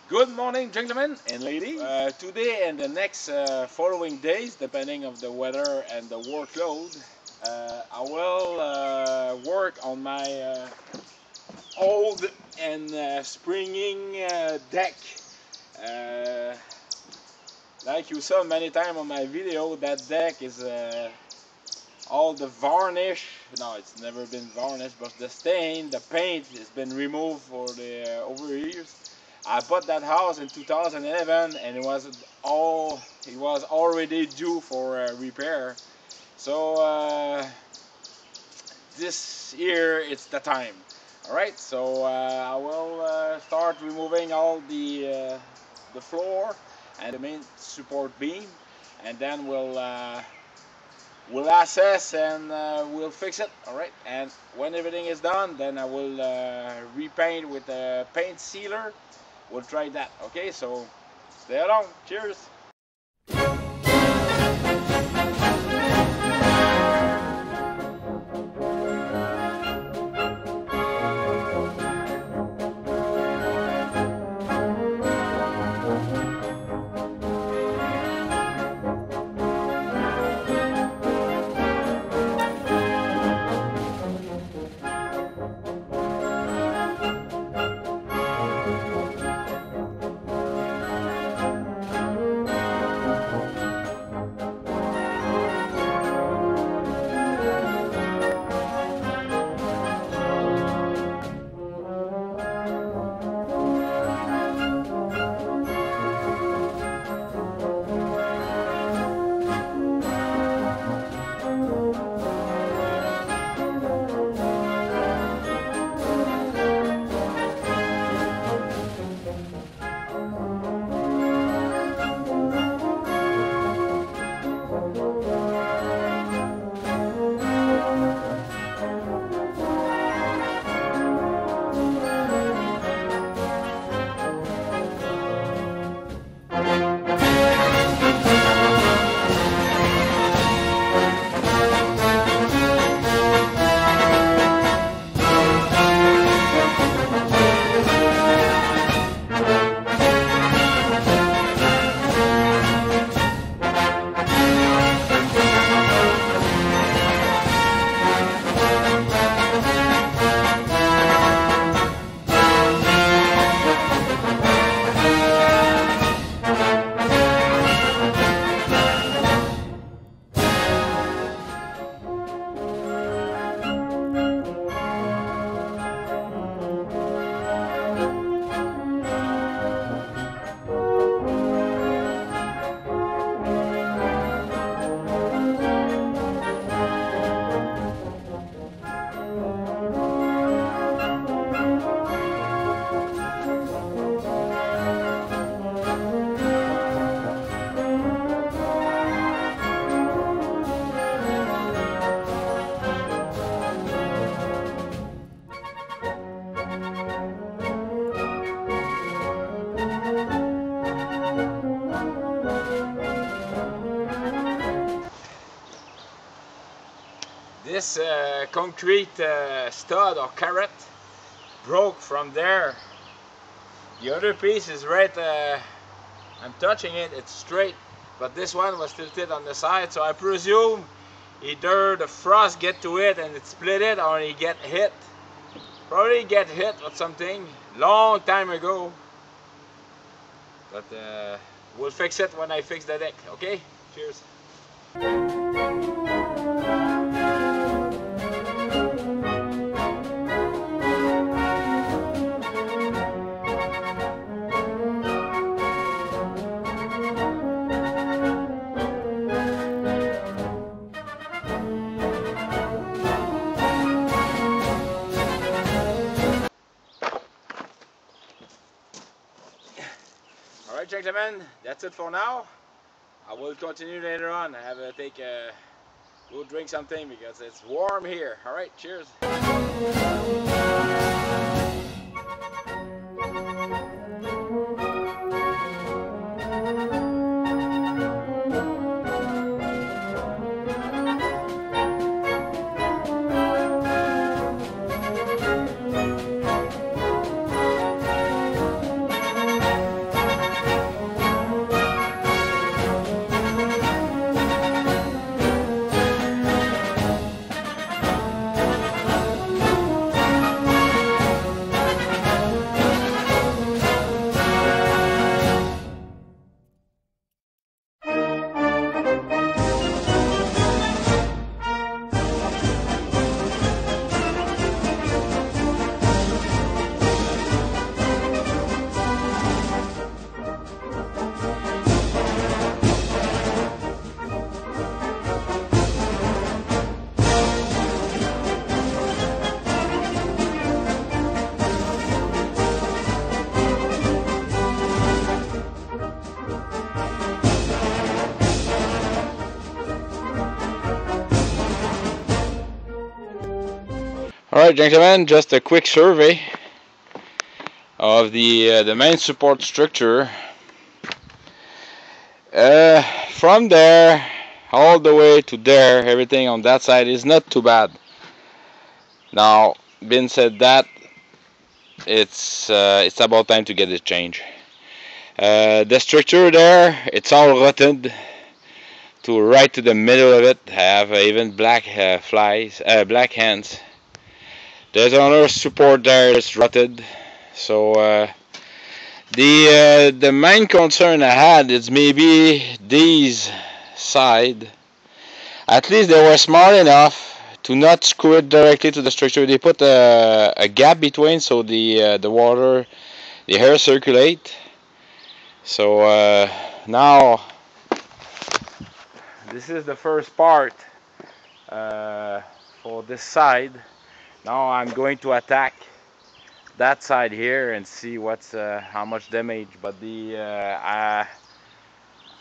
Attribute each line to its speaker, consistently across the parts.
Speaker 1: Good morning, gentlemen and ladies. Today and the next following days, depending of the weather and the workload, I will work on my old and springing deck. Uh, like you saw many times on my video, that deck is all the varnish. No, it's never been varnished, but the stain, the paint has been removed for the over years. I bought that house in 2011 and it was already due for repair. So this year it's the time. Alright, so I will start removing all the floor and the main support beam, and then we'll assess and we'll fix it. Alright, and when everything is done, then I will repaint with a paint sealer. We'll try that. Okay, so stay along. Cheers. This concrete stud or carrot broke from there. The other piece is right, I'm touching it, it's straight, but this one was tilted on the side, so I presume either the frost get to it and it split it, or he get hit. Probably get hit with something long time ago, but we'll fix it when I fix the deck. Okay, cheers. Alright, gentlemen, that's it for now. I will continue later on. I have to take a, we'll drink something because it's warm here. Alright, cheers. Alright, gentlemen, just a quick survey of the main support structure. From there all the way to there, everything on that side is not too bad. Now, being said that, it's about time to get it changed. The structure there, it's all rotted to right to the middle of it. I have even black black hands. There's another support there that's rotted. So the main concern I had is maybe these side. At least they were smart enough to not screw it directly to the structure. They put a gap between so the water, the air circulate. So now this is the first part for this side. Now I'm going to attack that side here and see what's how much damage. But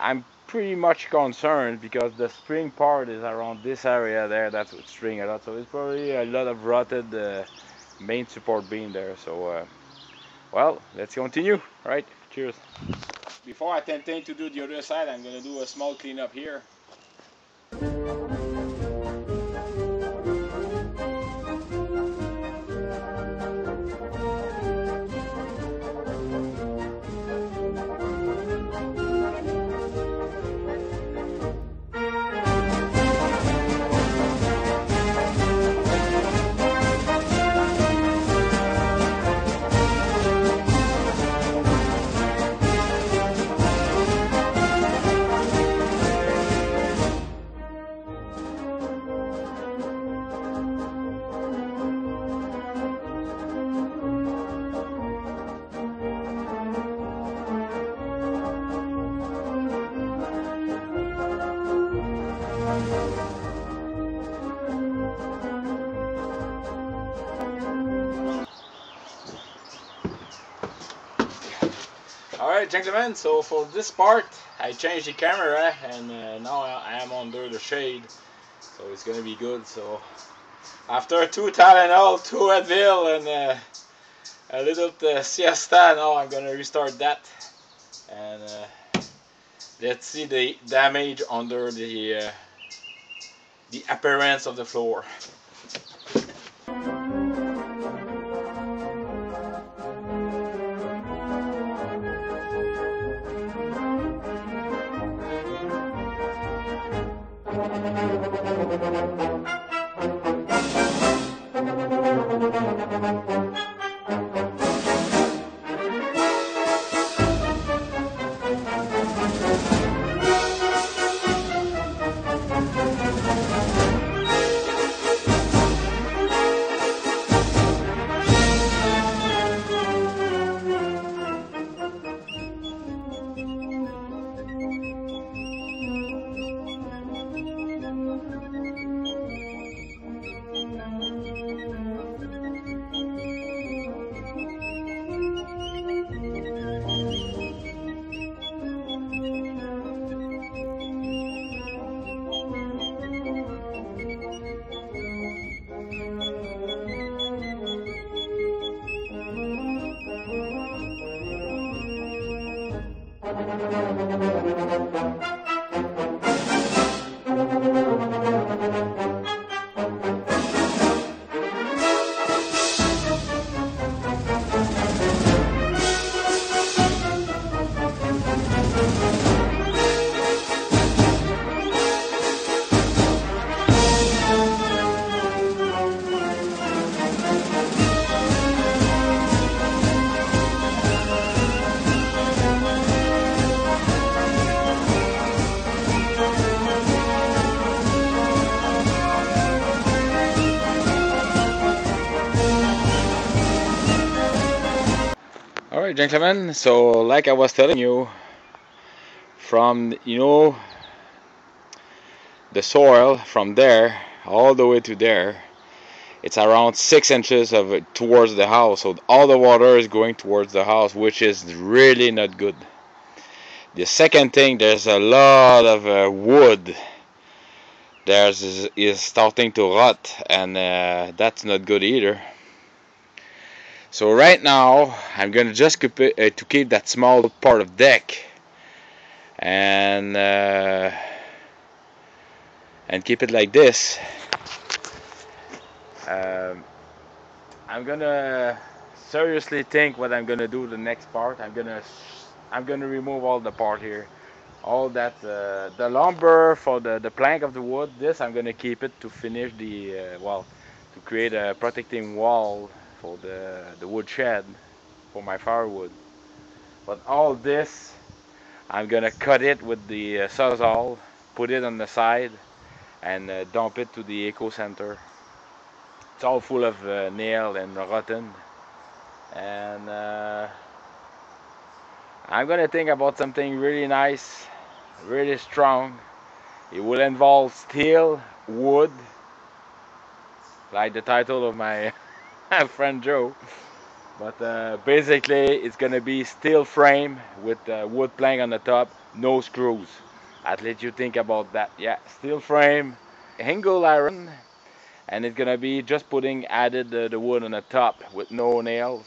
Speaker 1: I'm pretty much concerned because the spring part is around this area there. That's what string a lot. So it's probably a lot of rotted main support beam there. So well, let's continue. Right? Cheers. Before I attempt to do the other side, I'm going to do a small cleanup here. Alright, gentlemen, so for this part I changed the camera and now I am under the shade, so it's gonna be good. So after 2 Tylenol, 2 Advil and a little siesta, now I'm gonna restart that and let's see the damage under the appearance of the floor. Alright, gentlemen, so like I was telling you, from the soil from there all the way to there, it's around 6 inches of it towards the house. So all the water is going towards the house, which is really not good. The second thing, there's a lot of wood theirs is starting to rot, and that's not good either. So right now I'm gonna just keep it, to keep that small part of deck, and keep it like this. Um, I'm gonna seriously think what I'm gonna do the next part. I'm gonna remove all the part here, all that the lumber for the plank of the wood. This I'm gonna keep it to finish the well, to create a protecting wall for the wood shed for my firewood. But all this I'm gonna cut it with the sawzall, put it on the side, and dump it to the eco center. It's all full of nail and rotten, and I'm gonna think about something really nice, really strong. It will involve steel, wood, like the title of my friend Joe. But basically, it's gonna be steel frame with wood plank on the top, no screws. I'd let you think about that. Yeah, steel frame, angle iron, and it's gonna be just putting added the wood on the top with no nails.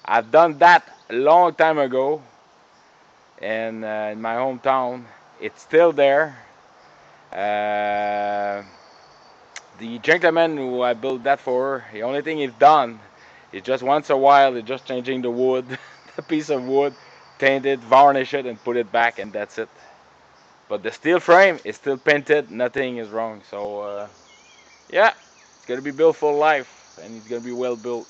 Speaker 1: I've done that a long time ago, and in my hometown, it's still there. Uh, the gentleman who I built that for, the only thing he's done is just once a while, he's just changing the wood, the piece of wood, paint it, varnish it, and put it back, and that's it. But the steel frame is still painted, nothing is wrong. So yeah, it's gonna be built for life, and it's gonna be well built.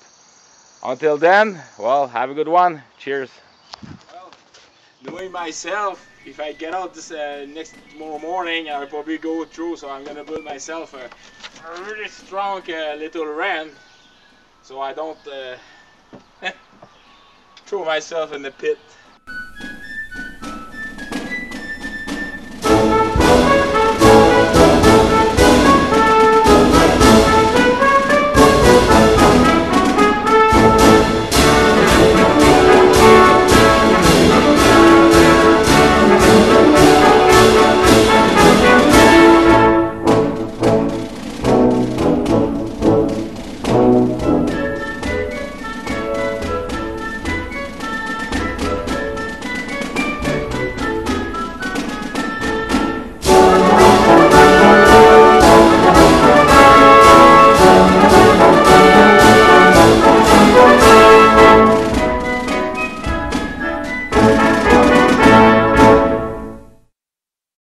Speaker 1: Until then, well, have a good one. Cheers. Well, knowing myself, if I get out this next tomorrow morning, I'll probably go through. So I'm gonna build myself a really strong little ram, so I don't throw myself in the pit.